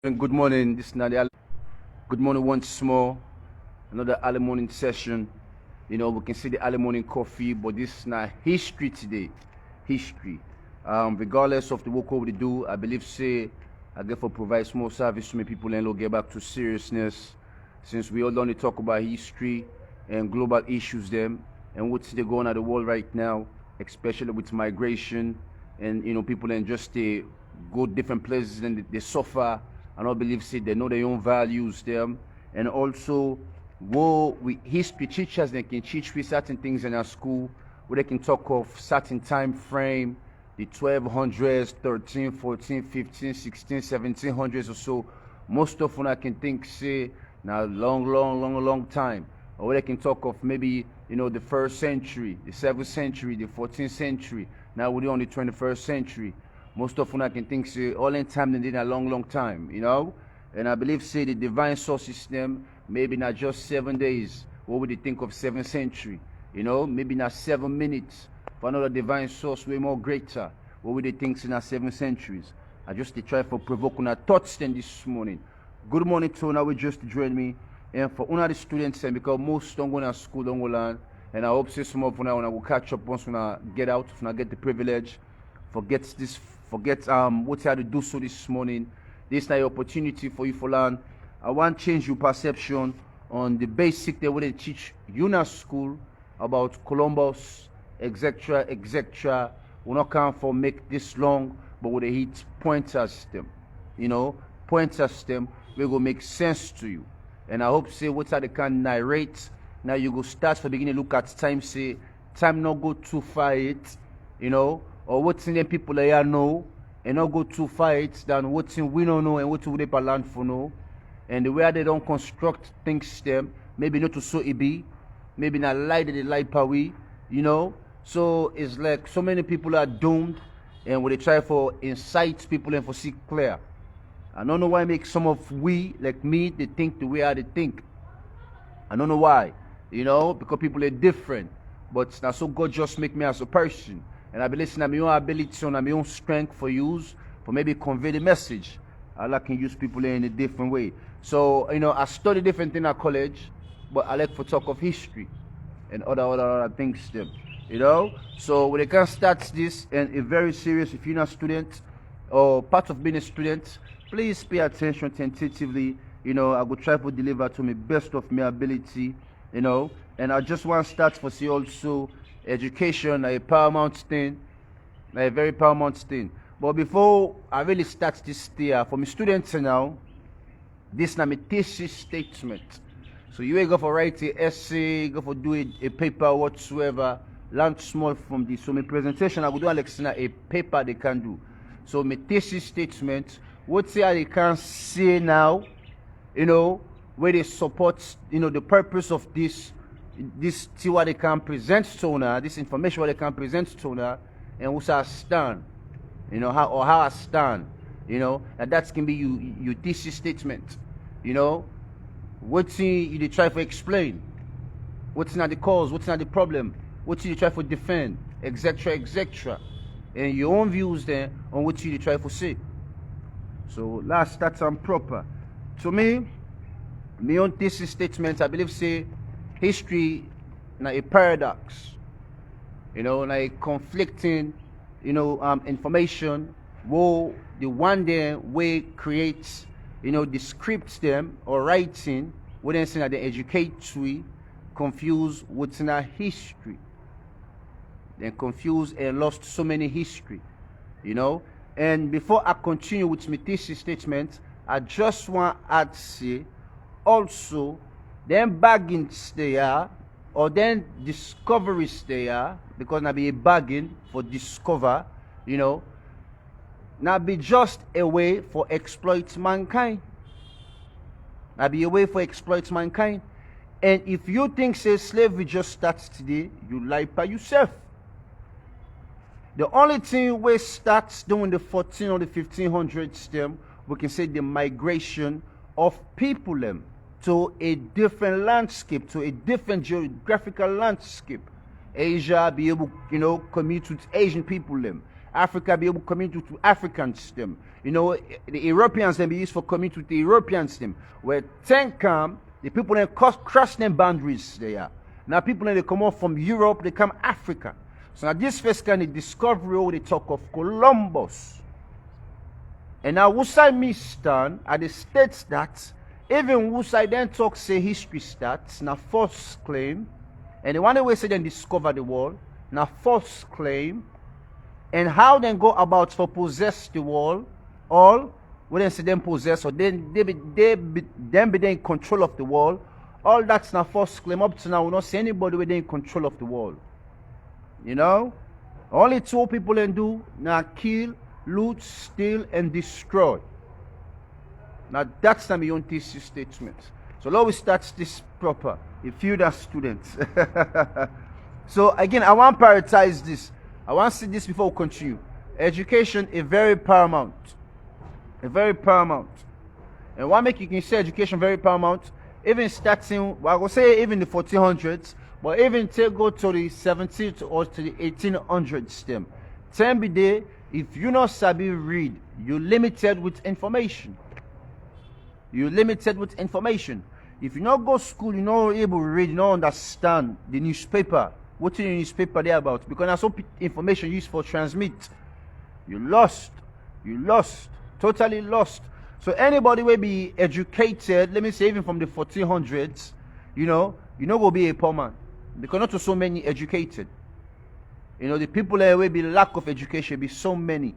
And good morning. This is Nadia. Good morning once more. Another early morning session. We can see the early morning coffee, but this is not history today. History. Regardless of the work we do, I believe I get for provide small service to my people and get back to seriousness. Since we all only talk about history and global issues them and what's going on in the world right now, especially with migration and people and just they go different places and they suffer. And I believe they know their own values them, and also history teachers they can teach we certain things in our school where they can talk of certain time frame, the 1200s, 13, 14, 15, 16, 1700s or so. Most of them I can think say now long time. Or they can talk of maybe the first century, the 7th century, the 14th century. Now we're on the 21st century. Most of them I can think say all in time they did a long time, And I believe the divine source system maybe not just 7 days. What would you think of 7th century? Maybe not 7 minutes for another divine source way more greater. What would you think in our 7 centuries? I just try for provoking our thoughts then this morning. Good morning to now we just join me. And for one of the students and because most don't go to school, don't go learn. And I hope some of them will catch up once when I get out, when I get the privilege. Forget what you had to do so this morning. This is the opportunity for you to learn. I want to change your perception on the basic they would teach you in school about Columbus, etc. We're not going for make this long, but with a hit pointer system. Pointer system will go make sense to you. And I hope what they can narrate. Now you go start from the beginning, look at time, say time not go too far it, or what's in them people here know, and not go too far it than what's in we don't know and what they learn for know. And the way they don't construct things them, maybe not to so it be, maybe not lie that they lie per we, So it's like so many people are doomed and when they try for insight people and for see clear. I don't know why make some of we, like me, they think the way I they think. I don't know why, because people are different. But now so God just make me as a person. And I believe in my own ability and my own strength for use, for maybe convey the message. I can use people in a different way. So, I study different things at college, but I like to talk of history and other things them. So when they can start this and it's very serious if you're not a student or part of being a student, please pay attention tentatively. I will try to deliver to my best of my ability, And I just want to start for see also education, a paramount thing, a very paramount thing. But before I really start this year, for my students now, this is my thesis statement. So you go for write an essay, go for do a paper whatsoever, learn small from this. So my presentation, I will do a paper they can do. So my thesis statement, what they can say now, where they support, the purpose of this what they can present to now, this information what they can present to now, and what's our stand, how I stand, and that can be your thesis statement, what's you try to explain, what's not the cause, what's not the problem, what you try to defend, etc., and your own views then on what you try to say. So last that's proper. To me, my own thesis statement, I believe say history na a paradox, na a conflicting, information where the one day way creates, the scripts them or writing, what they say that they educate we, confuse what's in our history. Then confuse and lost so many history, And before I continue with my thesis statement, I just want to add say also then bargains they are or then discoveries they are because now be a bargain for discover, now be just a way for exploit mankind. Now be a way for exploit mankind. And if you think say slavery just starts today, you lie by yourself. The only thing we starts during the 14 or the 1500s them, we can say the migration of people them to a different landscape, to a different geographical landscape. Asia be able, commute with Asian people them. Africa be able to communicate with Africans them. You know, the Europeans then be used for communicate with the Europeans them. Where ten come, the people then cross them boundaries there. Now people then they come off from Europe, they come Africa. So now this first kind of discovery where they talk of Columbus. And now Wusai me stand at the states that even Wusai then talk say history stats, now false claim. And the one that we say then discover the world, now false claim. And how then go about for possess the world, all we then say them possess, or then they be in control of the world. All that's not false claim. Up to now, we not see anybody within in control of the world. You know? Only two people can do now kill, loot, steal, and destroy. Now that's not my own thesis statement. So now we start this proper. If you are students. So again, I want to prioritize this. I want to see this before we continue. Education is very paramount. Very paramount. And what make you can say education very paramount? Even starting, well, I will say even the 1400s, but even take go to the 17th or to the 1800s them. 10 be there, if you not sabi read, you limited with information. You limited with information. If you not go to school, you not able to read, you not understand the newspaper. What's in the newspaper there about? Because that's all information used for transmit. You lost. You lost. Totally lost. So anybody will be educated, let me say even from the 1400s, you know will be a poor man. Because not so many educated. You know, the people there will be lack of education, be so many.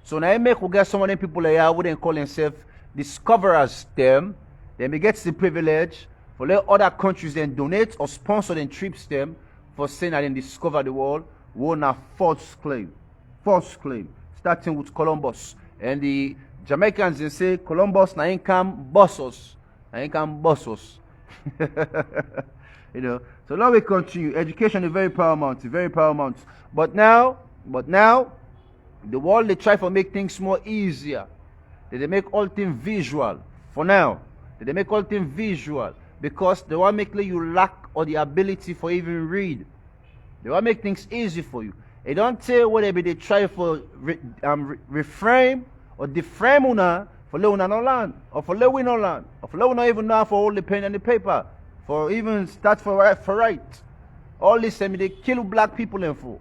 So now I make we get some of them people there wouldn't call themselves discoverers them. Then we get the privilege for let other countries then donate or sponsor them trips them for saying that they discover the world. Won a false claim. False claim. Starting with Columbus. And the Jamaicans they say Columbus na income bossos. Na income bossos. You know. So now we continue. Education is very paramount, very paramount. But now, the world they try to make things more easier. They make all things visual. For now. They make all things visual. Because they want to make you lack or the ability for even read. They want to make things easy for you. They don't tell whatever they try for reframe or deframe una for let una no land, or for let we no land, or for let we not even know for all the pen and the paper, for even start for right. All this time they kill black people and for,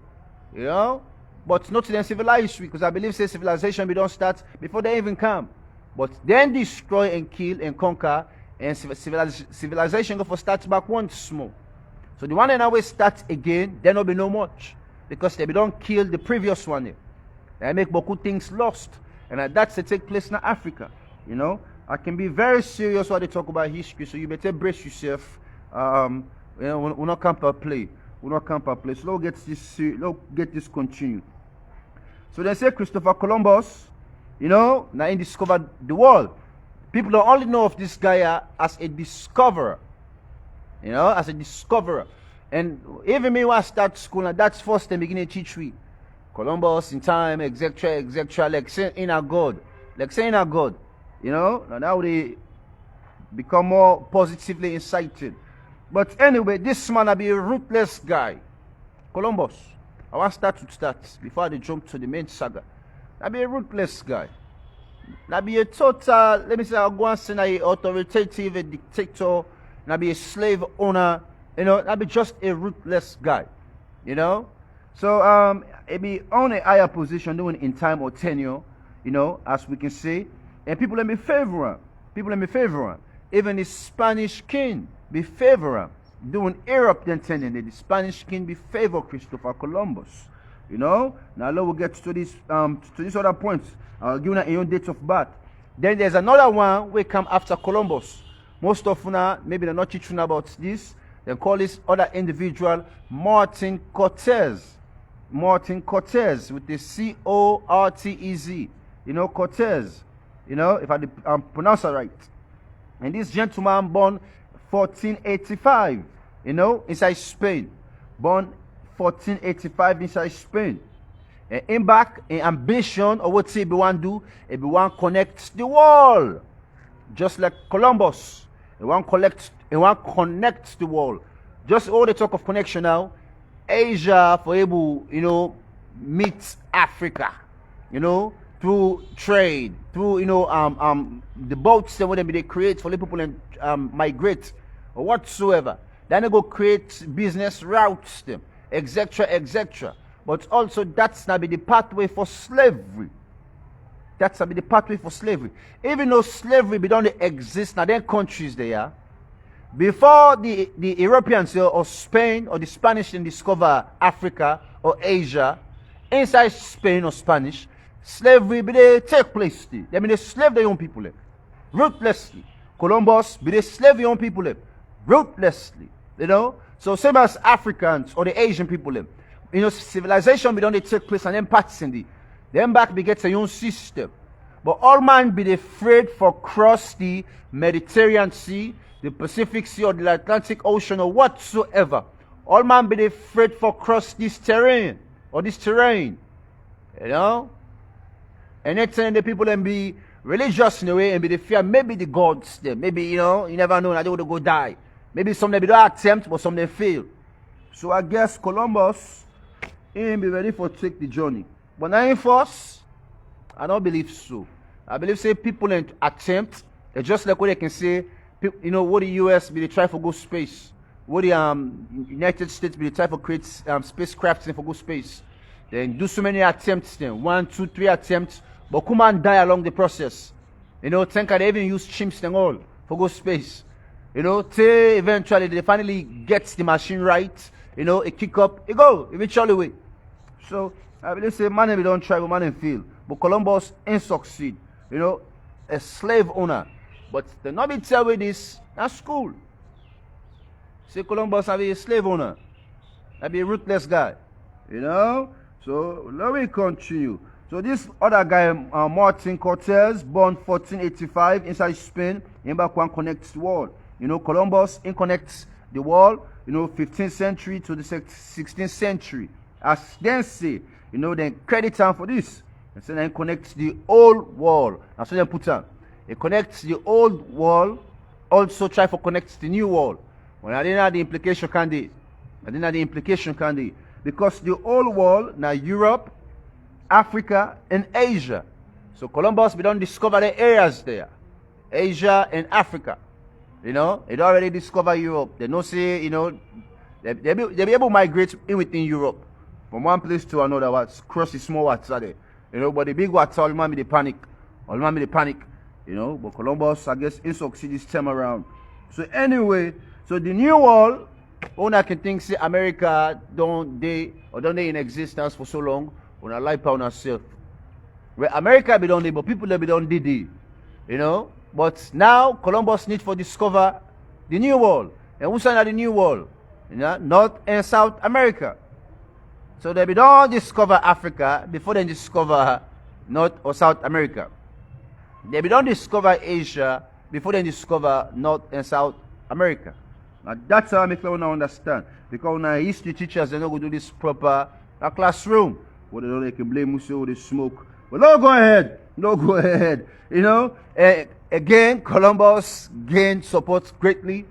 you know. But not to them civilized, because I believe say civilization we don't start before they even come, but then destroy and kill and conquer, and civilization go for start back once more. So the one that always start again, there no be no much, because they don't kill the previous one. They make beaucoup things lost. And that's to take place in Africa. You know, I can be very serious when they talk about history, so you better brace yourself. You know, we're not camp play. We're not camp play. So let's get this continued. So they say Christopher Columbus, you know, now he discovered the world. People don't only know of this guy as a discoverer. You know, as a discoverer. And even me when I start school, and that's first time beginning to teach we. Columbus in time, etc., like saying in our God. You know, now they become more positively incited. But anyway, this man will be a ruthless guy. Columbus. I want to start before they jump to the main saga. I'll be a ruthless guy. I'll be a total, let me say, I'll go and say an authoritative, a dictator, and I'll be a slave owner. You know, I'll be just a ruthless guy. You know? So, it be on a higher position doing in time or tenure, you know, as we can see. And people let me favor him. People let me favor him. Even the Spanish king be favor him. Doing Europe then tenure, the Spanish king be favor Christopher Columbus. You know? Now we'll get to this other points. I'll give you a own date of birth. Then there's another one we come after Columbus. Most of you maybe they're not teaching about this. They call this other individual Martin Cortez. Martin Cortez with the C-O-R-T-E-Z. You know, Cortez. You know, if I pronounce it right. And this gentleman born 1485. You know, inside Spain. Born 1485 inside Spain. And in back, in ambition, or what he want to do, he want to connect the world. Just like Columbus. He want to connect the world. Just all the talk of connection now. Asia for able, you know, meet Africa. through trade, through the boats that they create for the people and migrate or whatsoever. Then they go create business routes them, etc., etc. But also that's not be the pathway for slavery. That's not be the pathway for slavery. Even though slavery don't exist now, then countries there. Before the Europeans or Spain or the Spanish didn't discover Africa or Asia, inside Spain or Spanish, slavery be they take place. They mean they slave their own people ruthlessly. Columbus be they slave their own people ruthlessly. So same as Africans or the Asian people civilization be don't they take place and then parts in the then back be get their own system. But all man be afraid for cross the Mediterranean Sea, the Pacific Sea or the Atlantic Ocean or whatsoever. All man be afraid for cross this terrain or this terrain. And next time the people then be religious in a way and be the fear maybe the gods there. Maybe, you never know, they would go die. Maybe some they don't attempt, but some they fail. So I guess Columbus ain't be ready for take the journey. But now in force, I don't believe so. I believe say people attempt, just like what they can say, what the US be they try for go space. What the United States be they try for create spacecrafts for go space. Then do so many attempts then, 1, 2, 3 attempts, but come and die along the process. Think they even use chimps and all for go space. Till eventually they finally gets the machine right, it kick up, it go, eventually way. So I believe say man we don't try, but man fail. But Columbus ain't succeed. A slave owner. But the not be tell with this, that's cool. Say Columbus have a slave owner. That be a ruthless guy. So let me continue. So this other guy, Martin Cortez, born 1485 inside Spain, in back one connects the world. Columbus in connects the world, 15th century to the 16th century. As then say, then credit time for this. And so then connects the old world. And so then put on. It connects the old world, also try to connect the new world. When I didn't have the implication can be. Because the old world, now Europe, Africa, and Asia. So Columbus, we don't discover the areas there. Asia and Africa. It already discover Europe. They don't say, they be able to migrate in within Europe. From one place to another, cross the small water there. But the big water, all man be the panic. But Columbus, I guess, ain't succeed this time around. So anyway, so the new world, one I can think say America don't they in existence for so long, when I lie on ourselves. Where America be done they, but people that be done did. But now Columbus need for discover the new world. And who's in the new world? North and South America. So they be done discover Africa before they discover North or South America. They be done discover Asia before they discover North and South America. Now that's how I make people understand. Because now history teachers they don't go do this proper classroom. What they know they can blame Musa or they smoke. But no go ahead. Again, Columbus gained support greatly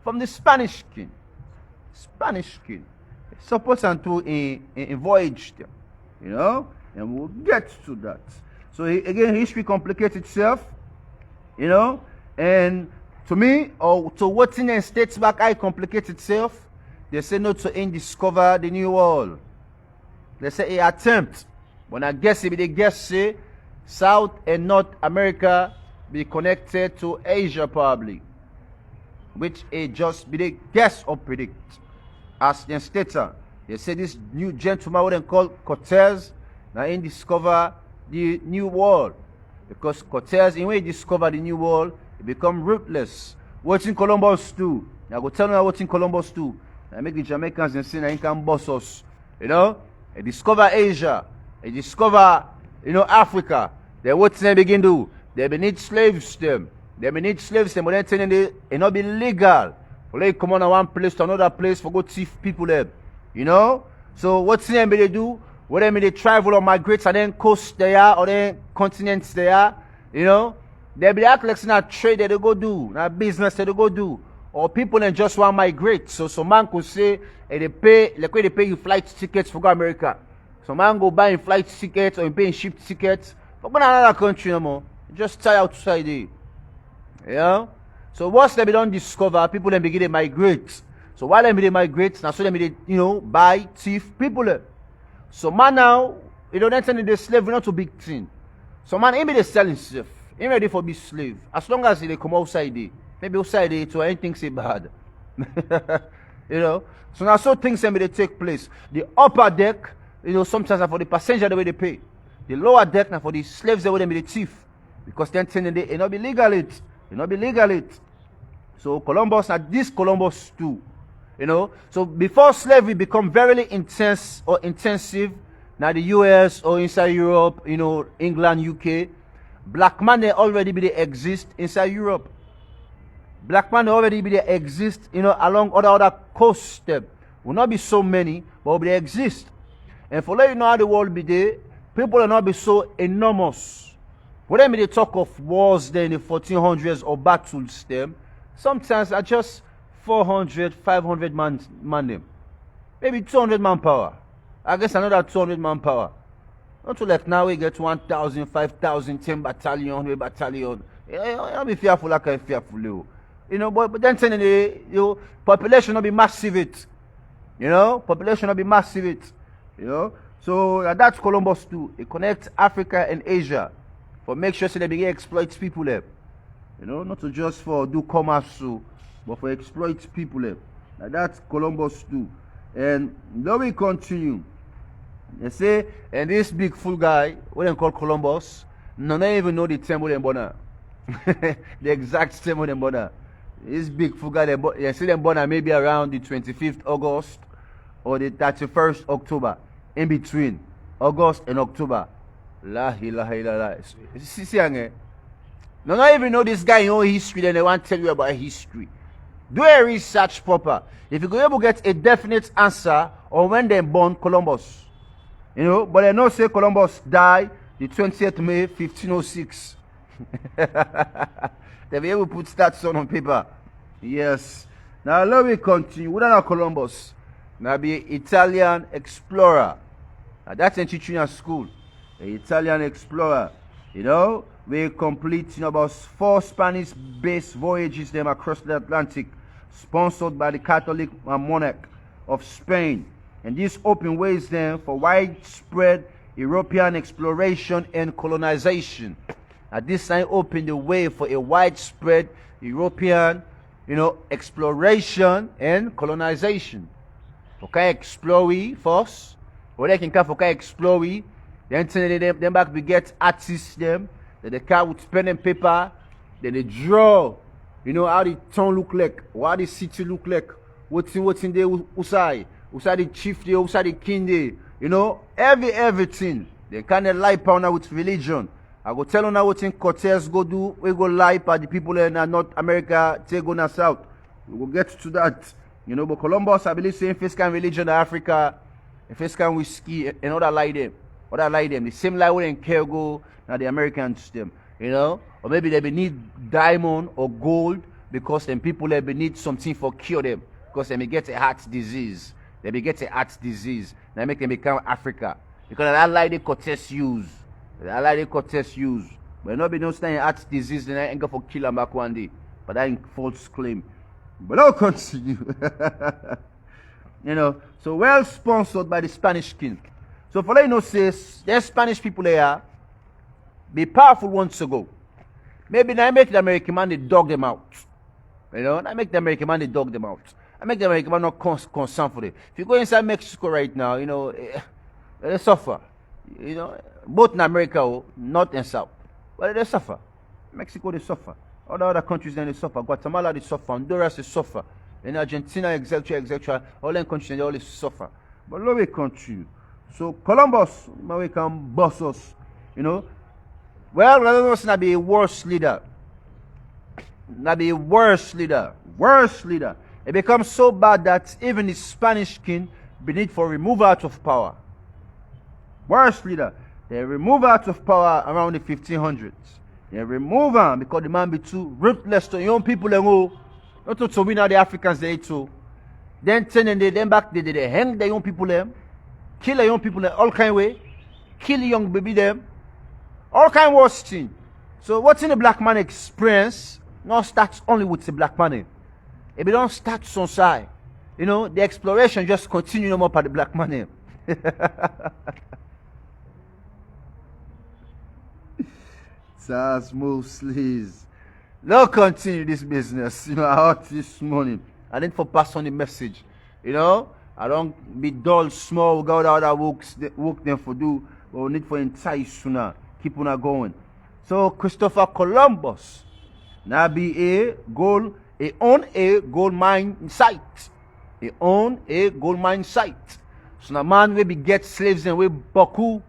from the Spanish king. Support and to a voyage them. And we'll get to that. So again, history complicates itself, and to me, or to what in the states back, I complicate itself. They say no to discover the new world. They say a attempt. When I guess it, they guess say South and North America be connected to Asia probably, which it just be the guess or predict. As the stater, they say this new gentleman what they call Cortez now in discover the new world, because Cortez in when he discover the new world, he become ruthless. What's in Columbus do? Now go tell me what's in Columbus do. Now make the Jamaicans and say now he can boss us. He discover Asia, he discover Africa. Then what's they begin do? They be need slaves them. But then telling they not be legal. For they come on one place to another place for go thief people there. So what's them they do? Whether they travel or migrate and then coast there or then continents there, they be act like not trade that they go do, not business that they go do, or people then just want to migrate. So man could say, they pay like when they pay you flight tickets for go America, Some man go buying flight tickets or paying ship tickets. But going to another country no more. Just try outside there. Yeah? So once they don't discover, people then begin to migrate. So while they migrate, now so they buy, thief people. So man now, that's the slavery not a big thing. So man, maybe they selling stuff. He ready for be slave. As long as they come outside there. Maybe outside there to anything say bad. So now so things they take place. The upper deck, sometimes for the passenger the way they pay. The lower deck now for the slaves the way they be the thief. Because then they not be legal it. It not be legal it. So Columbus, now this Columbus too. So before slavery become very intense or intensive, now the US or inside Europe, England, UK, black man they already be they exist inside Europe. Black man they already be they exist, along other coasts. Will not be so many, but will they exist. And for let you know how the world be there, people will not be so enormous. When they talk of wars there in the 1400s or battles them, sometimes are just 400, 500 man them. Maybe 200 manpower. I guess another 200 manpower. Not to like now we get 1,000, 5,000, 10 battalion, 100 battalion. I'll be fearful like I'm fearful. But then the population will be massive it. Population will be massive it. So that's Columbus too. It connects Africa and Asia. For make sure so they begin exploit people there. Not to just for do commerce, but for exploit people there. That's Columbus too. And then we continue. They say, and this big fool guy, what they call Columbus, none even know the time when they born. The exact time when they born. This big fool guy, they say them born maybe around the 25th August or the 31st October. In between August and October. La ilaha illallah. See, no, not even know this guy in your history, then they want to tell you about history. Do a research proper. If you go able to get a definite answer on when they born Columbus. But they know say Columbus died the 20th May 1506. They be able to put that on paper. Yes. Now let me continue. We don't know Columbus. Now be Italian explorer. Now that's in teaching at school. The Italian explorer. We complete about 4 Spanish-based voyages them across the Atlantic, sponsored by the Catholic monarch of Spain. And this open ways them for widespread European exploration and colonization. At this time opened the way for a widespread European, exploration and colonization. Okay, explore we first. Or they can come for explore we. Then them back we get artists them. Then they come with pen and paper. Then they draw. How the town look like, what the city look like, what's in there, usai the chief there, usai the king there. Everything. They kind of lie pound with religion. I go tell you now what Cortez go do. We go lie by the people in North America, take go now south. We will get to that. But Columbus, I believe, saying first kind religion in Africa, first kind whiskey, and other lie them. The same lie we in Cargo, now the Americans them. Or maybe they need diamond or gold because then people they need something for cure them. Because they may get a heart disease. Now make them become Africa. Because that lie they Cortez use. But nobody knows that heart disease, then I ain't going to kill them back one day. But that ain't false claim. But I'll continue. So well sponsored by the Spanish king. So for let says, there's Spanish people there, be powerful once ago. Maybe now I make the American man, they dog them out. I make the American man, they dog them out. I make the American man not concerned for it. If you go inside Mexico right now, they suffer. Both in America, north and south. But they suffer. Mexico, they suffer. Other countries, then they suffer. Guatemala, they suffer. Honduras, they suffer. In Argentina, etc. All them countries, they always suffer. But let me continue. So Columbus, we can boss us. Well, rather than not be a worse leader. Worse leader. It becomes so bad that even the Spanish king be need for removal out of power. Worst leader. They remove out of power around the 1500s. They remove him because the man be too ruthless to young people and all. Not to win out the Africans they too. Then back they hang the young people them. kill the young people in all kind of way, kill the young baby them, all kind of worse thing. So what's in the black man experience not starts only with the black man. If it don't start some side, you know, the exploration just continue no more by the black man. That's mostly. Now continue this business. You know, I heard this morning. I need to pass on the message. You know, I don't be dull, small, got other work them for do, but we need for entice sooner. Keep on going. So Christopher Columbus now be own a gold mine site. He own a gold mine site. So now man will be get slaves and we buckle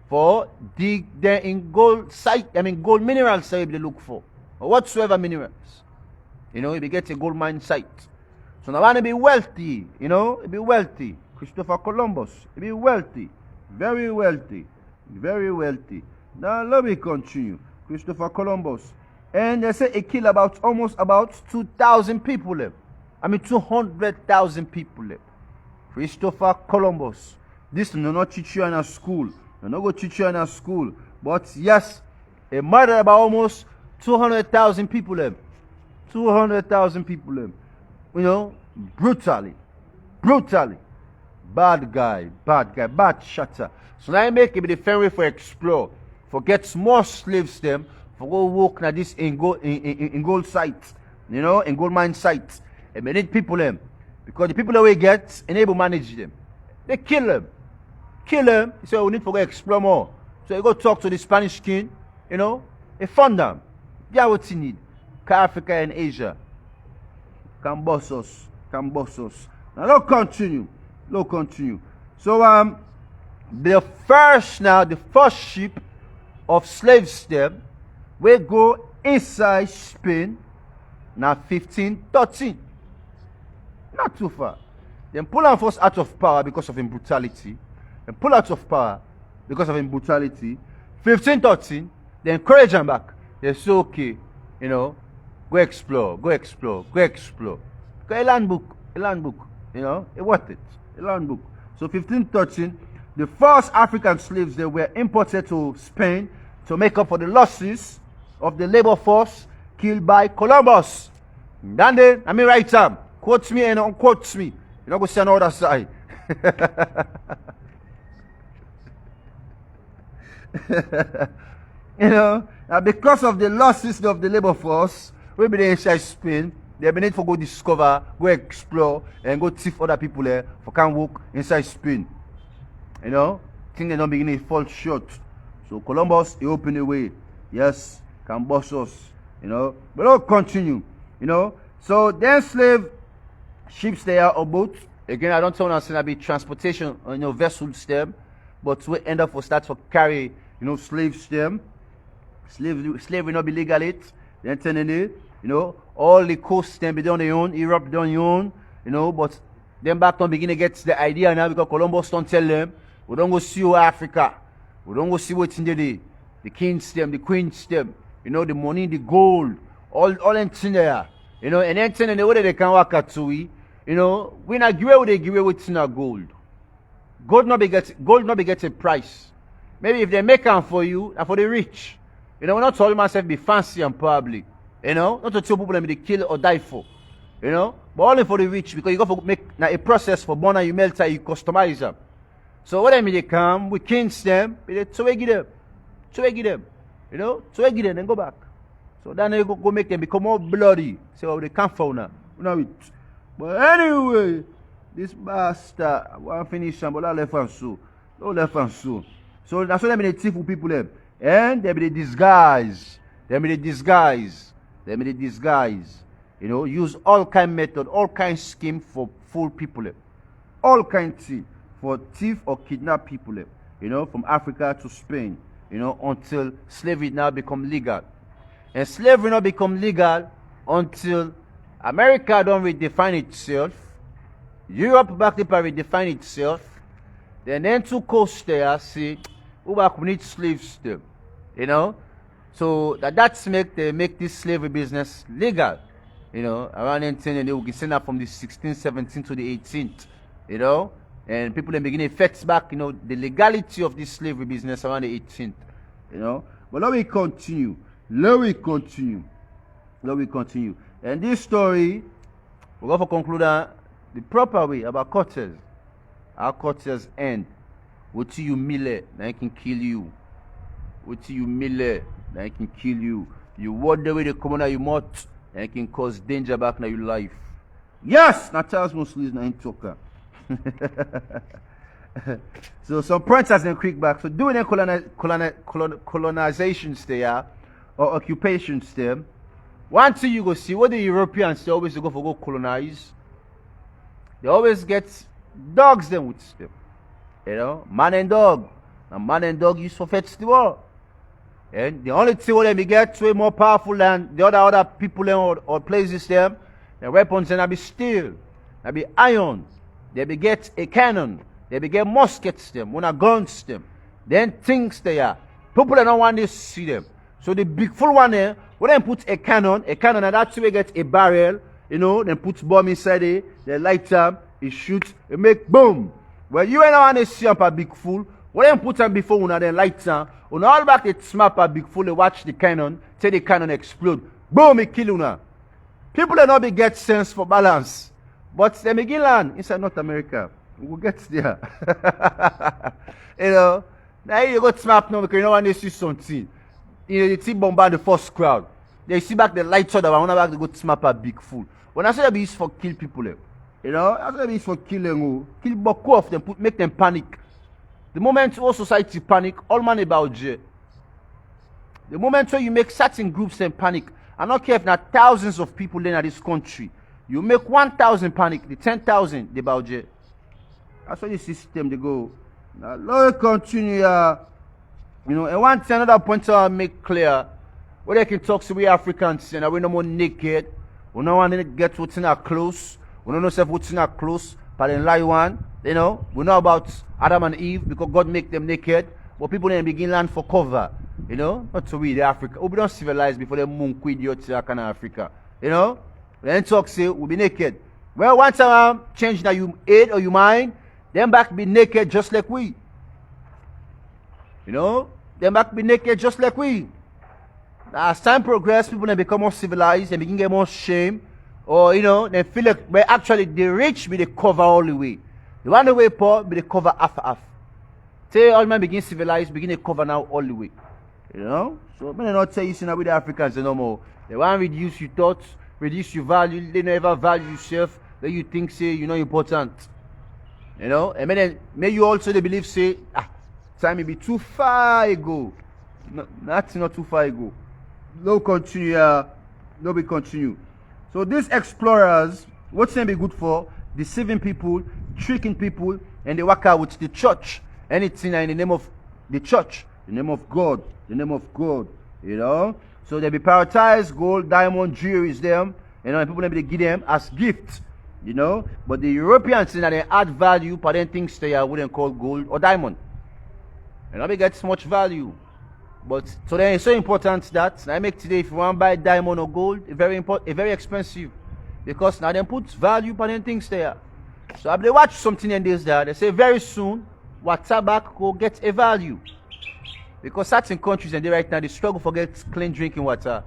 for dig there in gold site, gold minerals they look for. Or whatsoever minerals. You know, he get a gold mine site. So now man will be wealthy, you know, he'll be wealthy. Christopher Columbus, he'll be wealthy. Very wealthy. Very wealthy. Now let me continue. Christopher Columbus. And they say he killed almost about 2,000 people left. 200,000 people left. Christopher Columbus. This no not teach you in a school. No not go teach you in a school. But yes, he murdered about almost 200,000 people left. 200,000 people left. You know, brutally. Brutally. Bad guy, bad shatter. So now I make it the fair way for explore. For get more slaves them. For go work na this in gold sites. You know, in gold mine sites. And we need people them. Because the people that we get, enable manage them. They kill them. Kill them. So we need to go explore more. So you go talk to the Spanish king, you know, they fund them. Yeah, what you need. Africa and Asia. Can boss us. Can boss us. Now let's continue. Let's continue. So the first ship of slaves them will go inside Spain now 1513. Not too far. Then pull out first out of power because of his brutality. Then pull out of power because of his brutality. 1513, then encourage him back. They say, okay, you know, go explore. Because a land book, you know, it worth it. A land book. So 1513, the first African slaves they were imported to Spain to make up for the losses of the labor force killed by Columbus. Then they, right time. Quotes me and unquotes me. You don't go see another side. You know, because of the losses of the labor force, we be inside Spain, they be need to go discover, go explore, and go thief other people there for can work inside Spain. You know, things they don't begin to fall short. So Columbus, he opened the way. Yes, can boss us. You know, but don't continue. You know, so then slave ships there or boats. Again, I don't tell us to be transportation, you know, vessels them, but we end up for start for carry, you know, slaves them. Slave will not be legal it. Then turning it, you know, all the coasts then be done their own, Europe done their own, you know, but then back don't begin to get the idea now because Columbus don't tell them, we don't go see Africa. We don't go see what's in the kings them, the queens them, you know, the money, the gold, all in there. You know, and then telling the way they can work at to we. You know, we not give away with gold. Gold not be get a price. Maybe if they make them for you and for the rich. You know, we're not telling myself be fancy and probably. You know, not to tell people them they kill or die for. You know, but only for the rich because you got to make a process for born and you melt and you customize them. So what I mean they come, we kings them, they give them. You know, give them, then go back. So then they go make them become more bloody. So they can't fall now. You know it. But anyway, this bastard, I want to finish him, but I left and so. No left and so. So that's what I mean, they thief people them. And they be the disguise. You know, use all kind method, all kind scheme for fool people them. All kind thing for thief or kidnap people them. You know, from Africa to Spain. You know, until slavery now become legal. And slavery not become legal until America don't redefine itself. Europe back to redefine itself. Then two coasts there see who back we need slaves still. You know? So that's make this slavery business legal. You know, around 10 and they will send up from the 16th, 17th to the 18th. You know? And people then begin to fetch back, the legality of this slavery business around the 18th, But let me continue. And this story, we're going to conclude the proper way about Cortez. How Cortez end. What you mille, now he can kill you. What you mille, now he can kill you. You walk the way they come on your mouth, and it can cause danger back in your life. Yes! Now Charles Muslims now in talker. So some princess and quick back. So doing a colonizations there or occupations there. One thing you go see what the Europeans they always go colonize. They always get dogs them with them. Man and dog. Now man and dog used for fetch the war. And the only thing they get way more powerful than the other people or places them. The weapons and be steel, they be iron, they be get a cannon, they be get muskets them, when guns them. Then things they are. People don't want to see them. So the big full one there, when they put a cannon and that's where they get a barrel, then put bomb inside it, they light up, it shoots, it make boom. Well, you ain't want to see up a big fool. When they put them before when they light up, when all back they smap a big fool, they watch the cannon, till the cannon explode. Boom, it kill you now. People don't not be get sense for balance. But they begin land inside North America. We'll get there. Now you go smap now because you don't want to see something. You see bombard the first crowd. They see back the lights on the one back they go smap a big fool. When I say that be used for kill people, I say that be used for kill Boko of them, make them panic. The moment all society panic, all man about J. The moment when you make certain groups them panic, I don't care if not thousands of people in this country. You make 1,000 panic, the 10,000 they bow J. That's why the system they go. Now let continue. And one thing another point I make clear, where they can talk to we Africans and we no more naked. We don't want to get what's in our clothes. We don't know what's in our clothes. But in lie one, we know about Adam and Eve because God make them naked. But people then begin land for cover. Not to we the Africa. We don't civilize before they monk idiots in Africa. Then talk say we'll be naked. Well, once I change that you aid or you mind, then back be naked just like we. Then back be naked just like we. As time progress, people then become more civilized and begin get more shame. Or they feel like well, actually the rich be the cover all the way. The one the way poor be the cover half. Say all men begin civilized, begin to cover now all the way. So when they not say you see now with the Africans no more. They want to reduce your thoughts, reduce your value, they never value yourself, that you think say you're not important. And then may you also they believe say, time may be too far ago. That's not too far ago. No continue, no be continue. So these explorers, what's them be good for? Deceiving people, tricking people, and they work out with the church. Anything in the name of the church, the name of God, So they be prioritized gold, diamond, jewelry is them, and people they give them as gifts, But the Europeans say that they add value, but then things they wouldn't call gold or diamond. And they get much value. But so then it's so important that I make today if you want to buy diamond or gold, it's very expensive. Because now they put value but then things there. So if they watch something in this there, they say very soon water back will get a value. Because certain countries and they right now they struggle for get clean drinking water.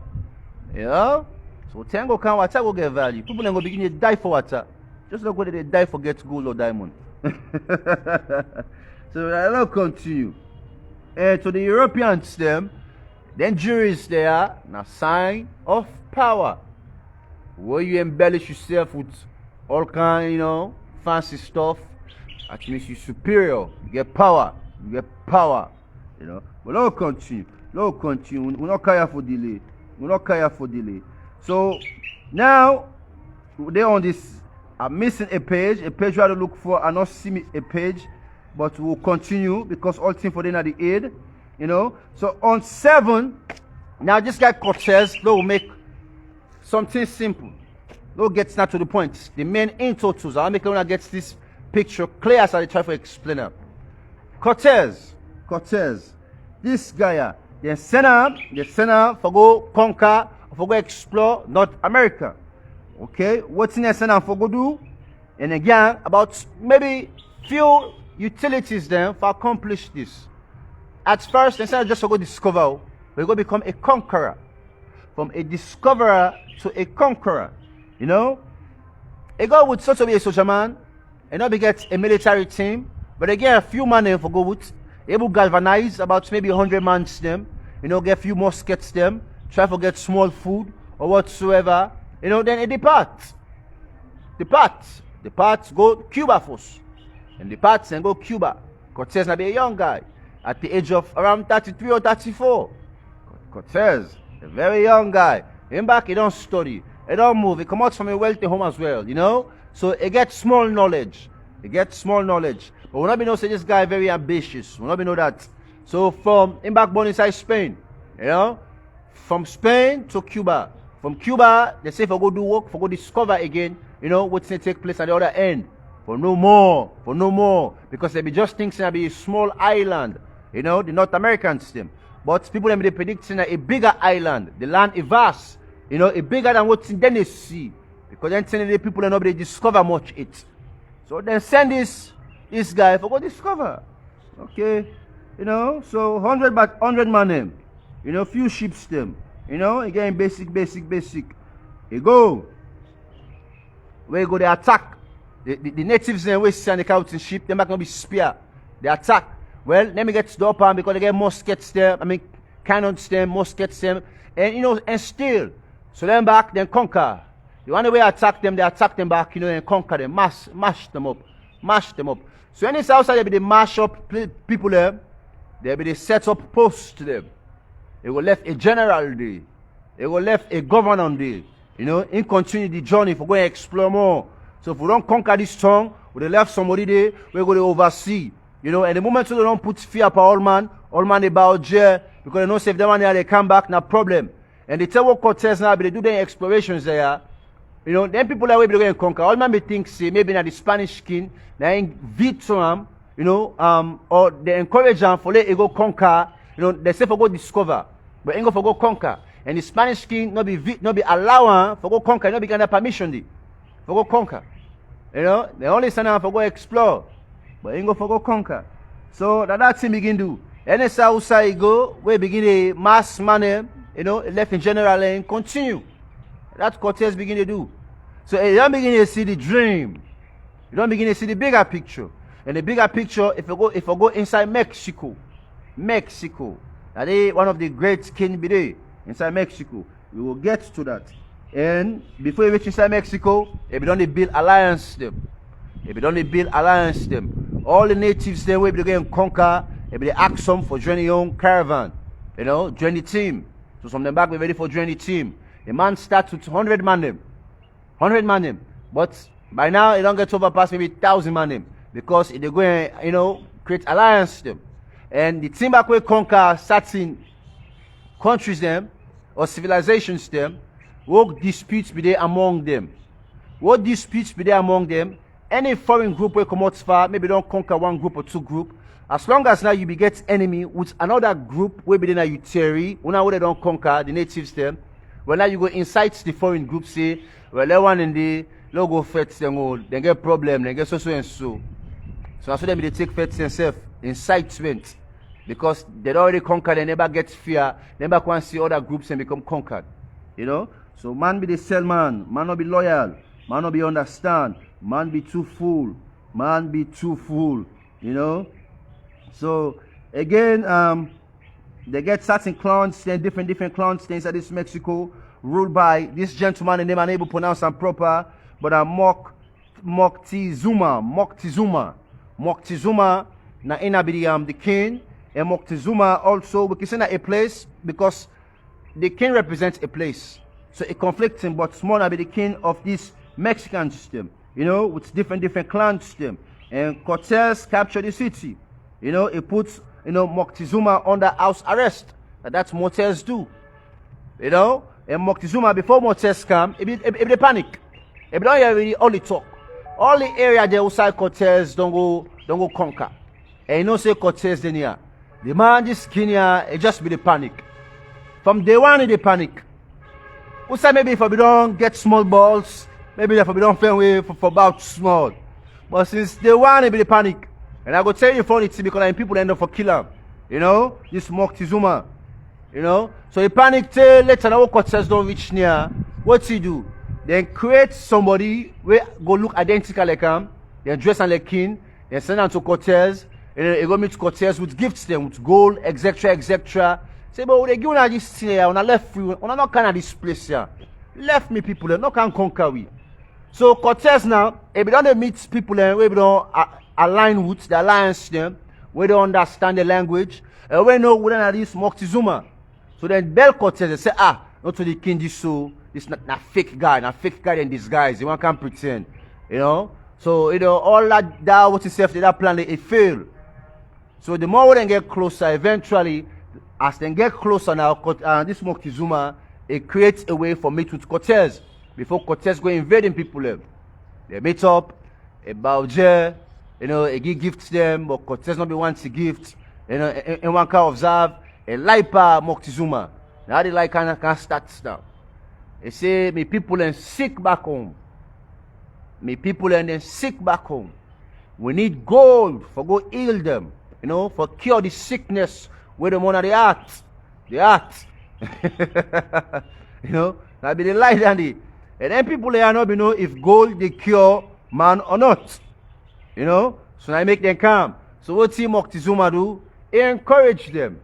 So Tango can water will get value. People then go begin to die for water. Just look whether they die for get gold or diamond. So I'll continue. To the Europeans, then juries there, now sign of power. Where you embellish yourself with all kind, fancy stuff, that makes you superior. You get power. But I'll continue. We're not care for delay. So now they're on this. I'm missing a page where to look for. I not see a page. But we'll continue because all things for them are the aid, So on 7, now this guy Cortez, they'll make something simple. They'll get not to the point. The main in totals. I'll make everyone get this picture clear as I try to explain it. Cortez, this guy, they send him for go conquer, for go explore North America. Okay, what's in the send him for go do? And again, about maybe few utilities then for accomplish this. At first, instead of just to go discover, we go become a conqueror. From a discoverer to a conqueror. You know? A guy would sort of be a soldier man, and not be get a military team, but they get a few men for go with, able to galvanize about maybe 100 men them, you know, get a few muskets them, try to get small food or whatsoever, you know, then it departs. Departs, go Cuba first. And departs and go Cuba. Cortez now be a young guy at the age of around 33 or 34. Cortez, a very young guy. Him back, he don't study. He don't move. He come out from a wealthy home as well, you know. So he gets small knowledge. But we not be know say this guy very ambitious. We not be know that. So from him back born inside Spain, you know. From Spain to Cuba. From Cuba, they say for go do work, for go discover again, you know, what's going to take place at the other end. For no more. Because they be just thinking it'll be a small island, you know, the North Americans them. But people them they predicting a bigger island, the land is vast, you know, a bigger than what's in the sea. Because then telling the people nobody discover much it. So then send this guy for go discover. Okay. You know, so 100 man them. You know, few ships them. You know, again basic. You go. Where you go they attack. The natives then we send the captain ship, they might not be spear. They attack. Well, let me get to the upper because they get muskets there. I mean cannons them, muskets them, and you know, and still. So then back, then conquer. The one way attack them, they attack them back, you know, and conquer them, mash them up. So any outside they be the mash up people there, they be the set up post to them. They will left a general there. They will left a governor there. You know, in continue the journey for going to explore more. So if we don't conquer this town, we left somebody there, we're going to oversee. You know, and the moment so they don't put fear upon all man about jail, because they know if they want to they come back, no problem. And they tell what Cortez now, but they do their explorations there. You know, then people that way be going to conquer. All man be think say maybe not the Spanish king, they invite to them, you know, or they encourage them for let it go conquer. You know, they say for go discover, but ain't go for go conquer. And the Spanish king not be allowing for go conquer, not be getting permission there. For go conquer. You know, they only send them for go explore, but ain't go for go conquer. So that's him begin do. Any outside go, we begin a mass money, you know, left in general and continue. That's Cortez begin to do. So you don't begin to see the dream. You don't begin to see the bigger picture. And the bigger picture, if you go inside Mexico, that is one of the great kings be there inside Mexico. We will get to that. And before you reach inside Mexico, if you don't build alliance them. All the natives there will be going to conquer, if they ask them for joining your own caravan. You know, join the team. So some of them back be ready for join the team. The man starts with 100 man them. But by now it don't get overpass maybe 1,000 man them. Because they're going, you know, create alliance them. And the team back will conquer certain countries them or civilizations them. What disputes be there among them? Any foreign group will come out far, maybe don't conquer one group or two group. As long as now you be get enemy with another group where be there you terry, when they don't conquer the natives them. Well now you go incite the foreign group say, well that one in the logo fets them all, then get problem, then get so and so. So that's why they take fets themselves, incitement. Because they already conquered, they never get fear, they never can see other groups and become conquered. You know? So man be the sell man not be loyal, man not be understand, man be too fool, you know. So again, they get certain clans, then different clans inside this Mexico, ruled by this gentleman, and they are able to pronounce them proper, but Moctezuma na inabidi the king, and Moctezuma also we can say that a place because the king represents a place. So it conflicts him, but small will be the king of this Mexican system, you know, with different clan system. And Cortez captured the city. You know, it puts, you know, Moctezuma under house arrest. That's Cortez do. You know, and Moctezuma before Cortez come, it be panic. It don't really only talk. All the area there outside Cortez don't go conquer. And you know say Cortez then here. The man this Kenya, it just be the panic. From day one, they panic. Who say maybe if we don't get small balls, maybe if we don't fail away for about small. But since day one, it be the panic. And I go tell you funny thing because like, people end up for kill him. You know, this Moctezuma. You know, so he panic till later now Cortez don't reach near. What's he do? Then create somebody where go look identical like him. Then dress and like king. Then send them to Cortez. And he go meet Cortez with gifts them with gold, etc., etc. Say, but they give us this thing here, on a left free, on a not kind of this place here. Left me people there, not can conquer we. So Cortez now, if we don't meet people there, we don't align with the alliance them, we don't understand the language, and we know we don't have this Moctezuma. So then Bell Cortez they say, not to the king this so this not fake guy in disguise. You can't pretend. You know? So you know all that what itself that plan it failed. So the more we then get closer, eventually, as they get closer now, this Moctezuma, it creates a way for meet with Cortez. Before Cortez go invading people they meet up, a Baujer, you know, he give gifts them, but Cortez not be one to gift, you know, and one can observe a Lipa Moctezuma. Now the like can start now. They say, me people and sick back home. Me people and then sick back home. We need gold for go heal them, you know, for cure the sickness with them on the heart. The heart. You know, that be the light and the. And then people they are not be know if gold they cure man or not. You know, so I make them calm. So what Team Moctezuma do? He encourage them.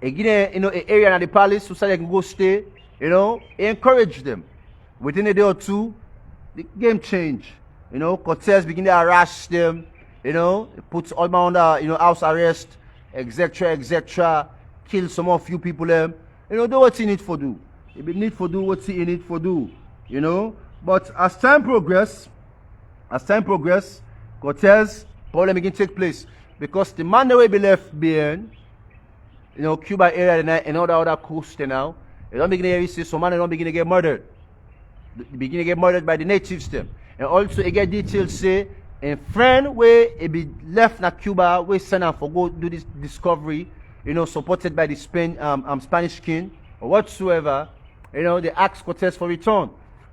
He give them, you know, an area in the palace so they can go stay. You know, he encourage them. Within a day or two, the game change. You know, Cortez begin to harass them. You know, puts all my under, you know, house arrest, etc., etc. Kill some of few people them. You know, do what he need for do. He be need for do what he need for do. You know, but as time progress, Cortez problem begin take place because the man that will be left behind, you know, Cuba area and all the other coast now, they don't begin to see some man they don't begin to get murdered. They begin to get murdered by the natives them. And also they get details say a friend where it be left na Cuba, we send out for go do this discovery, you know, supported by the Spanish king or whatsoever, you know, they ask Cortez for return.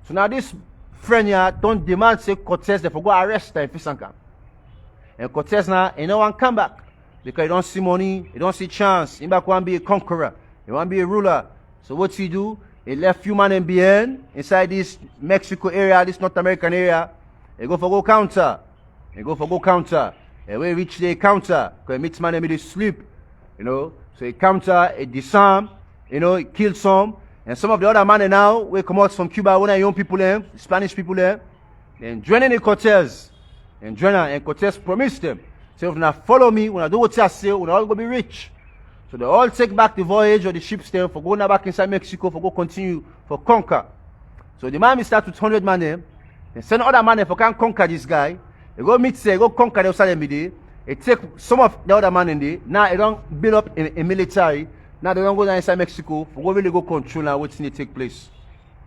So now this friend here don't demand say Cortez they for go arrest them in Fisanka. And Cortez now, you know, want come back because he don't see money, he don't see chance. He back want to be a conqueror, he want to be a ruler. So what he do? He left few men behind inside this Mexico area, this North American area. He go for go counter. And when he reach the counter, because he meets man and sleep, you know. So he counter, he disarm, you know, he kill some. And some of the other men now, we come out from Cuba, one of young people there, Spanish people there, then joining the Cortez. And Cortez promised them, say, if you follow me, when I do what I say, we're all going to be rich. So they all take back the voyage or the ships there for going back inside Mexico, for go continue, for conquer. So the man will start with 100 men there, then send other men there for can conquer this guy. They go meet, say, go conquer the outside MBD. They take some of the other men in there. Now they don't build up a military. Now they don't go down inside Mexico for go really go control now what's going to take place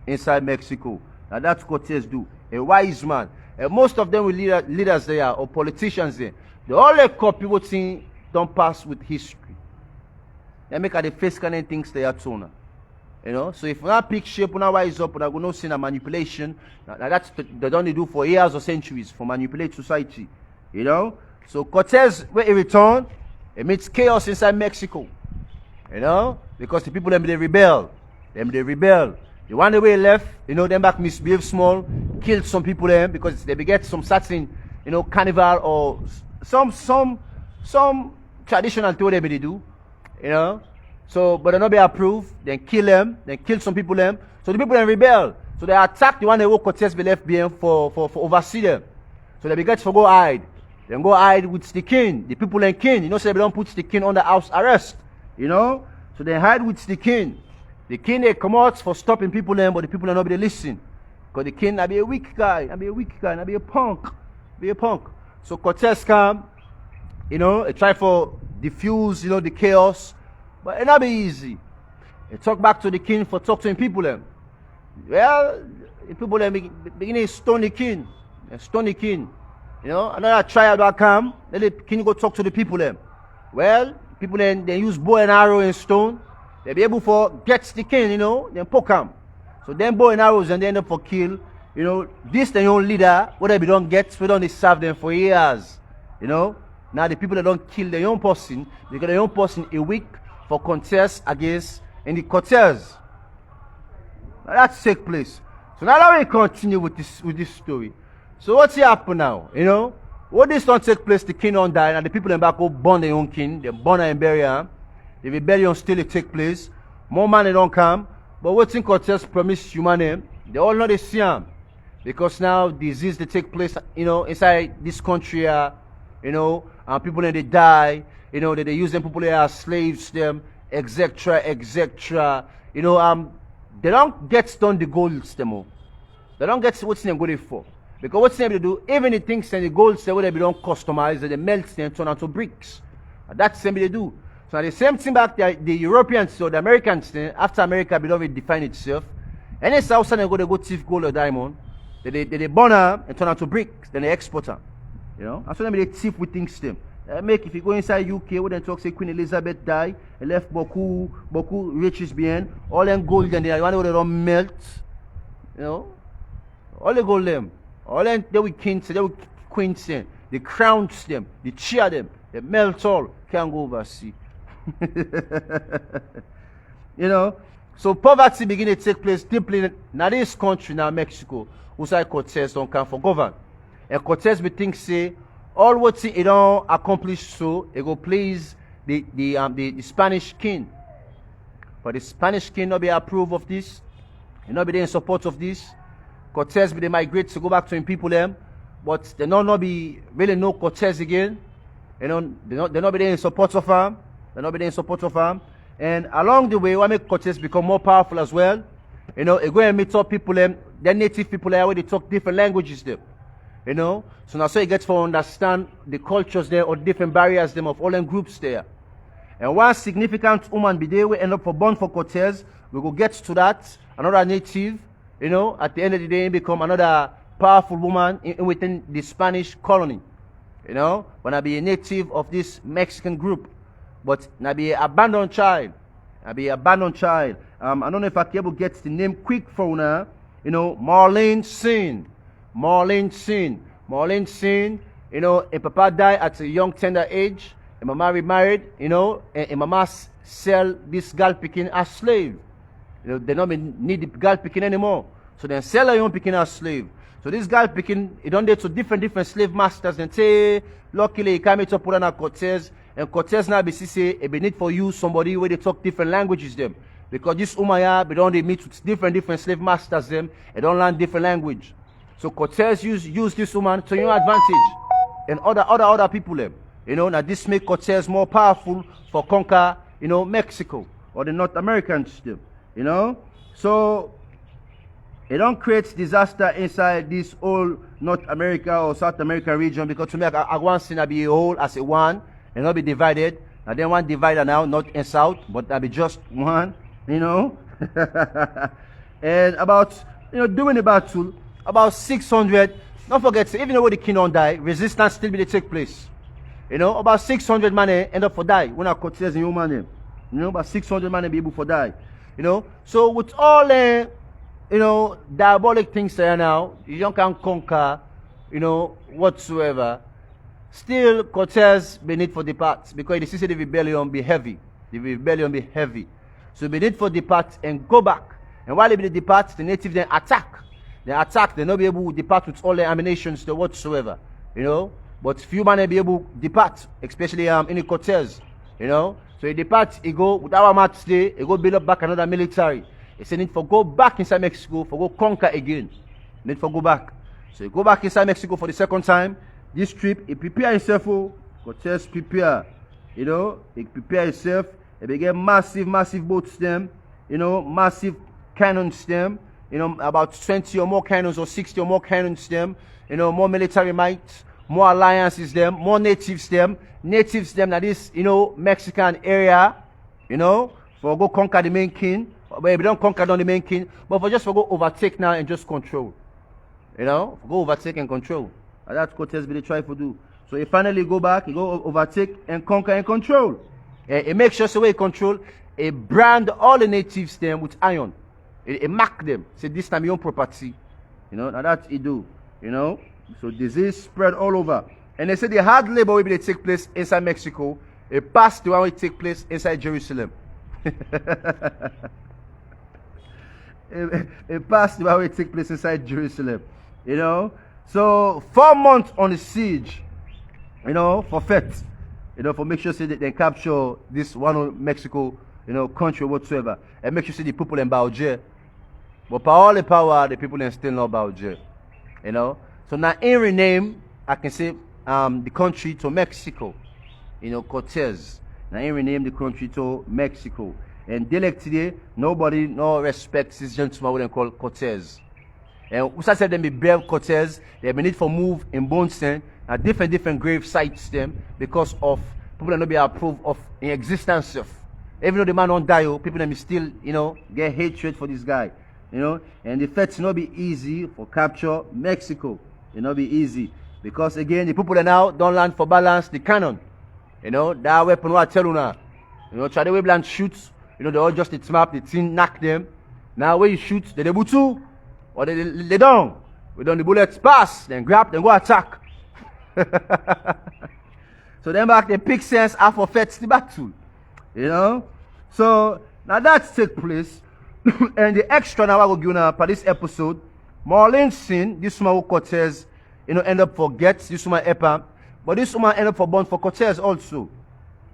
inside Mexico. Now that's what Cortez do. A wise man. And most of them will leaders there or politicians there. They all like copy what's in don't pass with history. They make at the face kind of things they are too. You know, so if we not pick shape, we not wise up, we not go no sin a manipulation. Now that's they don't do for years or centuries for manipulate society. You know, so Cortez when he return, it meets chaos inside Mexico. You know, because the people them they rebel, The one the way left, you know, them back misbehave small, killed some people them because they get some certain, you know, carnival or some traditional thing they do. You know, so but they not be approved, then kill them, then kill some people them. So the people then rebel. So they attack the one that Cortez be left behind for oversee them. So they get to go hide. Then go hide with the king, the people and king. You know, so they don't put the king under house arrest. You know, so they hide with the king. The king they come out for stopping people them, but the people are not be listen. Because the king be a weak guy, be a punk. So Cortez come, you know, he try for diffuse, you know, the chaos, but it not be easy. He talk back to the king for talk to him people them. Well, the people them beginning to stone the king. You know, another trial that come, then the king go talk to the people them. Well, people then they use bow and arrow and stone. They be able for get the king, you know, then poke him. So then bow and arrows and they end up for kill You know, this the own leader, whatever they don't get, we don't serve them for years. You know, now the people that don't kill their own person, because their own person a week for contest against in the Cortez. Now that take place. So now let me continue with this story. So what's happen now? You know, what this don't take place, the king don't die, and the people in back go burn their own king, they burn and bury him. The rebellion still take place. More money don't come. But what thing Cortez promised human, they all know they see him. Because now disease they take place, you know, inside this country, you know, and people they die, you know, they use them people as slaves, them, etc., etc. You know, they don't get done the goals them all. They don't get what's them good for. Because what's them they do, even the things and the goals they will be don't customize, they melt them, turn into bricks. And that's the same they do. So the same thing back the Europeans or the Americans, after America don't define itself, and it's outside they go thief gold or diamond, they burn them and turn into bricks, then they export them. You know? And so they thief with things them. Make if you go inside UK where they talk say Queen Elizabeth died, and left beaucoup riches behind, all them gold and they want they don't melt. You know? All the gold them. All them they will kings, they will queens them, they crowns them, they cheer them, they melt all, can't go overseas. You know, so poverty begin to take place deeply in this country now, Mexico, whose Cortez don't come for govern. And Cortez be think say all what he don't accomplish so it go please the Spanish king. But the Spanish king not be approve of this, he not be there in support of this. Cortez be they migrate to go back to him people them, but they not be really know Cortez again. You know, they not be there in support of him. They're not be there in support of him. And along the way, what make Cortez become more powerful as well? You know, it go and meet up people, their native people there where they talk different languages there. You know, so now so he gets to understand the cultures there or different barriers them of all them groups there. And one significant woman be there, we end up for born for Cortez. We go get to that. Another native, you know, at the end of the day, become another powerful woman within the Spanish colony. You know, when I be a native of this Mexican group. But now be an abandoned child. I be an abandoned child. I don't know if I can able get the name quick for now. You know, Marlene Sin. Marlene Sin. Marlene Sin. You know, a papa died at a young tender age. A mama remarried. You know, and mama sell this girl picking as slave. You know, they don't need the girl picking anymore. So they sell her young picking as slave. So this girl picking, it don't date to different slave masters and say, luckily he came to put on Cortez. And Cortez now be say it be need for you somebody where they talk different languages them. Because this Umaya be don't they meet with different slave masters them and don't learn different language. So Cortez use this woman to your advantage and other people them. You know, now this make Cortez more powerful for conquer, you know, Mexico or the North Americans them. You know? So it don't create disaster inside this whole North America or South America region because to me I want to be a whole as a one. And not be divided. And then one divider now, not in south, but that be just one, you know. And about, you know, during the battle, about 600, don't forget, even though the king don't die, resistance still be take place. You know, about 600 men end up for die. When I Cortez in human name. You know, about 600 men be able for die. You know, so with all the, you know, diabolic things there now, you don't can conquer, you know, whatsoever. Still, Cortez be need for depart because the city of the rebellion be heavy. The rebellion be heavy. So be need for depart and go back. And while they depart, the native then attack. They attack, they not be able to depart with all their ammunitions to whatsoever. You know? But few men be able to depart, especially in the Cortez. You know? So he depart, he go with our match today, he go build up back another military. He say need for go back inside Mexico, for go conquer again. Need for go back. So he go back inside Mexico for the second time. This trip, he prepare himself for Cortez prepare. You know, he prepare himself. He begin massive boats them. You know, massive cannons them. You know, about 20 or more cannons or 60 or more cannons them. You know, more military might, more alliances them, more natives them. Natives them that is, you know, Mexican area. You know, for go conquer the main king. But if don't conquer down the main king, but for just for go overtake now and just control. You know, for go overtake and control. And that's Cortez they try to do. So he finally go back, he go overtake and conquer and control. He makes sure so he control, he brand all the natives them with iron. He mark them. Say this time your own property. Now that it do, So disease spread all over. And they say the hard labor will be take place inside Mexico. It passed the one will take place inside Jerusalem. it passed the one will take place inside Jerusalem. So 4 months on the siege, for faith, for make sure say that they capture this one Mexico, country whatsoever, and make sure say the people in Baoje. But for all the power, the people in still not Baoje. So now in rename, I can say the country to Mexico. Cortez. Now he renamed the country to Mexico. And like today, nobody no respects this gentleman what they call Cortez. And we said them be brave Cortez, they be need for move in Bonsen at different grave sites them because of people that not be approved of in existence of. Even though the man don't die, people that still, get hatred for this guy. And the fact not be easy for capture Mexico. It not be easy. Because again, the people that now don't land for balance the cannon. That weapon what I tell you now. Try the way bland shoots, they all just the map, the thing knock them. Now when you shoot, they butu or they don't. We don't the bullets pass, then grab, then go attack. So then back they pick sense half of the battle. So now that take place. And the extra now I will give you for this episode, Marlene sin, this woman who Cortez, end up forget this woman Epa. But this woman end up for born for Cortez also.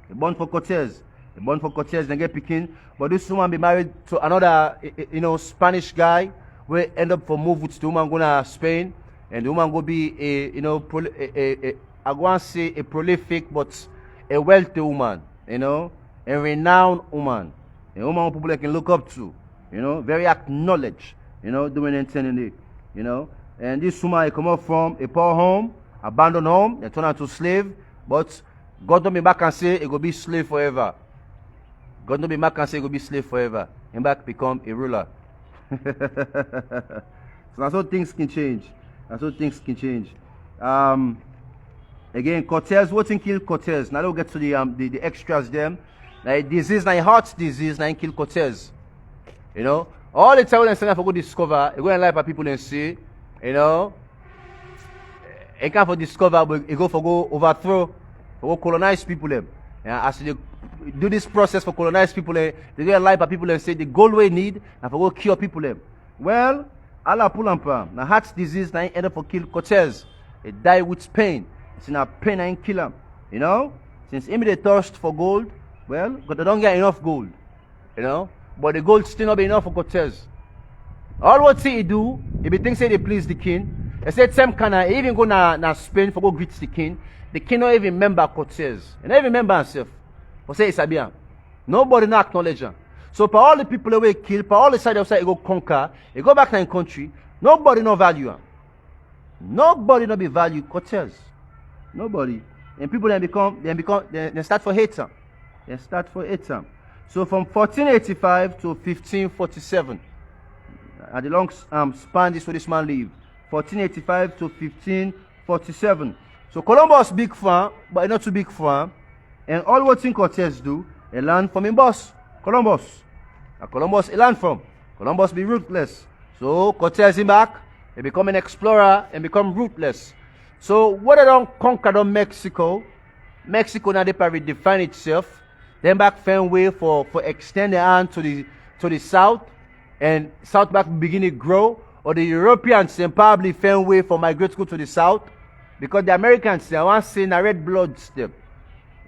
Born for Cortez. Born for Cortez, then get picking. But this woman be married to another, Spanish guy. We end up for move with the woman going to Spain. And the woman go be I want to say a prolific, but a wealthy woman. A renowned woman. A woman who people can look up to. Very acknowledged. Doing anything in it. And this woman come up from a poor home. Abandoned home, they turn her to slave, but God don't be back and say it will be slave forever. God don't be back and say it will be slave forever. And back become a ruler. So that's how things can change. Again, Cortez, what thing kill Cortez? Now we'll get to the extras them. Like disease, like heart disease, now kill Cortez. All the time when they for go discover, they go and lie for people and see, it can't for discover, but it go overthrow, for go colonize people them. As they do this process for colonize people, they go lie by people and say the goal we need and for go cure people them. Well, Allah pull and palm. Now heart disease now end up for kill Cortez. He die with pain. It's in a pain and kill him. Since him they thirst for gold, well, but they don't get enough gold. But the gold still not be enough for Cortez. All what he do, if he thinks say they please the king. They said same kind of even go na Spain for go greet the king. The king not even remember Cortez. He not even remember himself. But say Isabian. Nobody not acknowledge him. So for all the people that we kill, for all the side outside he go conquer, he go back to the country, nobody no value him. Nobody no be value Cortez. Nobody. And people they start for hate him. So from 1485 to 1547. At the long span this where this man live. 1485 to 1547. So Columbus big fan, but not too big fan. And all what Cortez do, he learn from him boss, Columbus. And Columbus he learn from. Columbus be ruthless. So Cortez him back, he become an explorer and become ruthless. So what they don't conquer Mexico, Mexico now they probably define itself. Then back found way for extend the hand to the south, and south back begin to grow. Or the Europeans then probably found way for migrate to go to the south, because the Americans they want to say na red blood stem,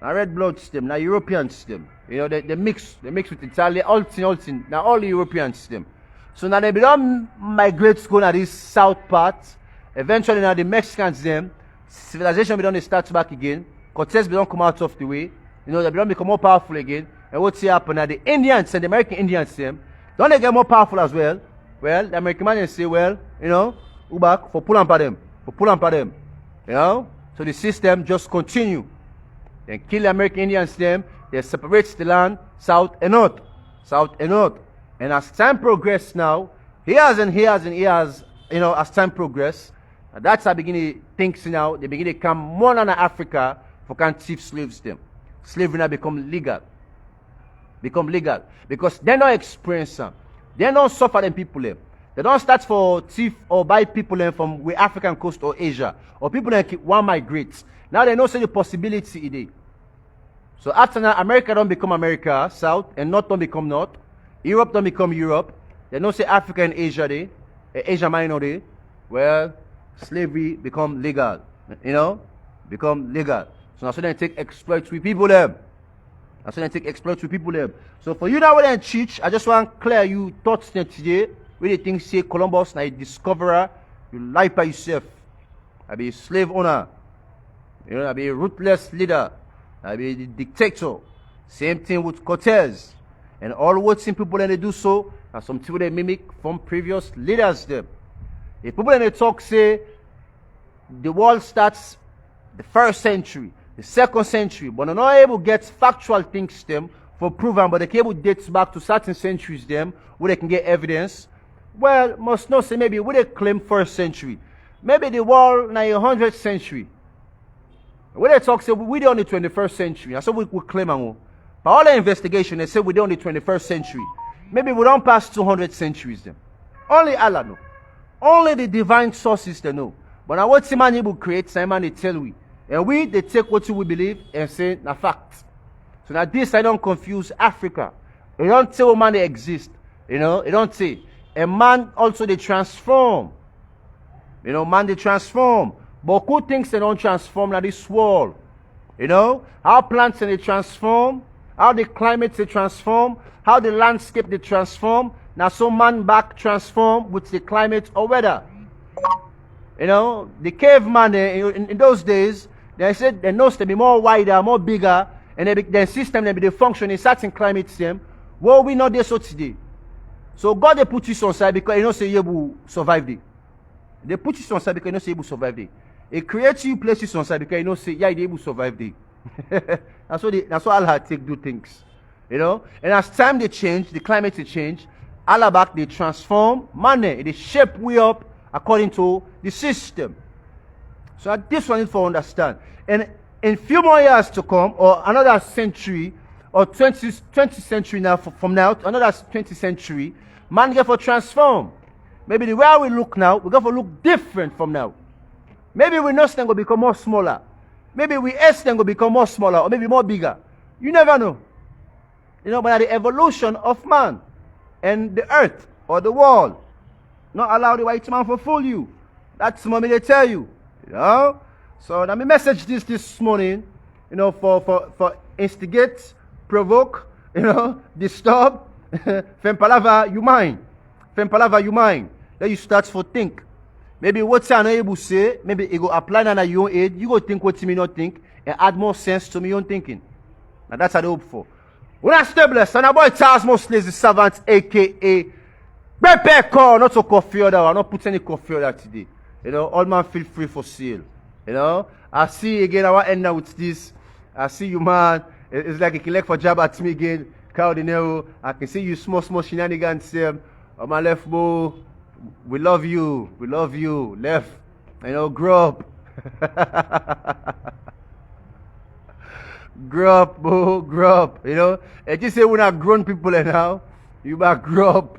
now European stem. They mix with Italy, all thing. Now all the European stem. So now they don't migrate to go to this south part. Eventually now the Mexicans them civilization be done start back again. Cortez be don't come out of the way. They don't become more powerful again. And what's happen now? The Indians and the American Indians them don't they get more powerful as well? Well, the American man say, well, who back for pull on them. So the system just continue. Then kill the American Indians them, they separate the land, south and north. And as time progress now, years, as time progress, that's how beginning things now, they begin to come more than Africa for can thief slaves them. Slavery now become legal. Because they don't experience them. They don't suffer them people them. They don't start for thief or buy people from the African coast or Asia. Or people want migrate. Now they know say the possibility it is. So after that, America don't become America, South, and North don't become North. Europe don't become Europe. They don't say Africa and Asia they. Asia minor they. Well, slavery become legal. You know? Become legal. So now so they take exploit with people them. That's when they take exploit with people them. So for you now when they teach, I just want to clear you thoughts today. Where they think say Columbus now a discoverer, you lie by yourself. I be a slave owner. You know, I be a ruthless leader. I be the dictator. Same thing with Cortez. And all what some people and they do so, and some people they mimic from previous leaders them. If people and they talk say the world starts the 1st century, the 2nd century, but they're not able to get factual things them for proven, but they can able to date back to certain centuries them where they can get evidence. Well, must not say maybe we they claim 1st century. Maybe the world now 100th century. When they talk say we on the 21st century, and so we claim and but all the investigation they say we on the 21st century. Maybe we don't pass 200 centuries them. Only Allah know. Only the divine sources they know. But now what Simon able create, Simon they tell we. And we they take what we believe and say na fact. So now this I don't confuse Africa. They don't tell man they exist. You know, they don't say. And man also they transform. You know, man they transform. But good things they don't transform now this world. You know, how plants they transform, how the climate they transform, how the landscape they transform. Now so man back transform with the climate or weather. You know, the caveman in those days, they said the nose to be more wider, more bigger, and their system they be the function in certain climate system. Well, we not there so today. So God they put you on side because you know say you will survive it. They put you on side because you know say you will survive it. It creates you places on side because you know say yeah they will survive it. That's what Allah take do things. You know? And as time they change, the climate they change, Allah back they transform money, they shape we up according to the system. So this one is for understand. And in few more years to come, or another century, or 20th century now, from now, another 20th century, man get for transform. Maybe the way we look now, we got to look different from now. Maybe we know things will become more smaller. Maybe we S things will become more smaller, or maybe more bigger. You never know. You know, but the evolution of man and the earth or the world, not allow the white man to fool you. That's what they tell you. You know? So let me message this morning, you know, for instigate, provoke, you know, disturb, fempalava you mind. Fempalava you mind. Then you start for think. Maybe what I'm not able to say, maybe it go apply on your own aid, you go think what you may not think, and add more sense to me own thinking. Now that's what I hope for. When I stay blessed, and our boy Charles most lazy servant, aka Bepe call, not to coffee order, I'm not putting any coffee order today. You know, all man feel free for sale. You know, I see again, I want to end up with this. I see you, man. It's like you can look for job at me again. Carl Dinero. I can see you small shenanigans. On my left, bro. We love you. We love you. Left. You know, grow up. Grow up, bro. Grow up. You know, and just say we're not grown people now. You better grow up.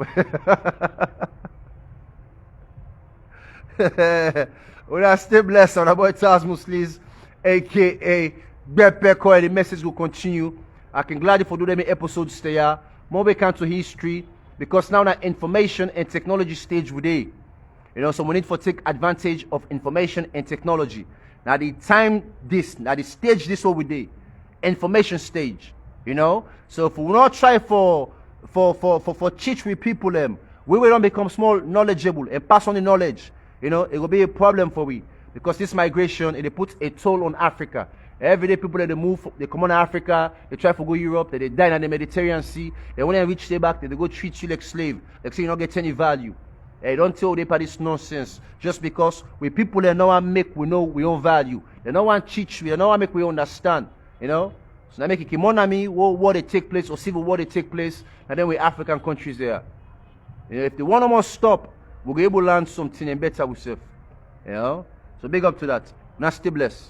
When I stay blessed on about Charles Muslims, aka Bepe, the message will continue. I can gladly for do them episodes there. More we can to history because now that information and technology stage we day. You know, so we need to take advantage of information and technology. Now the time this, now the stage this what we day. Information stage. You know? So if we will not try for teach with people we will not become small knowledgeable and pass on the knowledge. You know, it will be a problem for we. Because this migration, it puts a toll on Africa. Every day people they move, they come on Africa, they try to go Europe, they die in the Mediterranean Sea. Then when they reach there back, they go treat you like slave. Like say you don't get any value. They don't tell they this nonsense. Just because we people they know want make we know we own value. They don't want teach we, they don't want make we understand. You know? So now make it Kimonami, war they take place, or civil war they take place, and then we African countries there. You know, if the one of us stop, we'll be able to learn something and better ourselves. You know? So big up to that. Now stay blessed.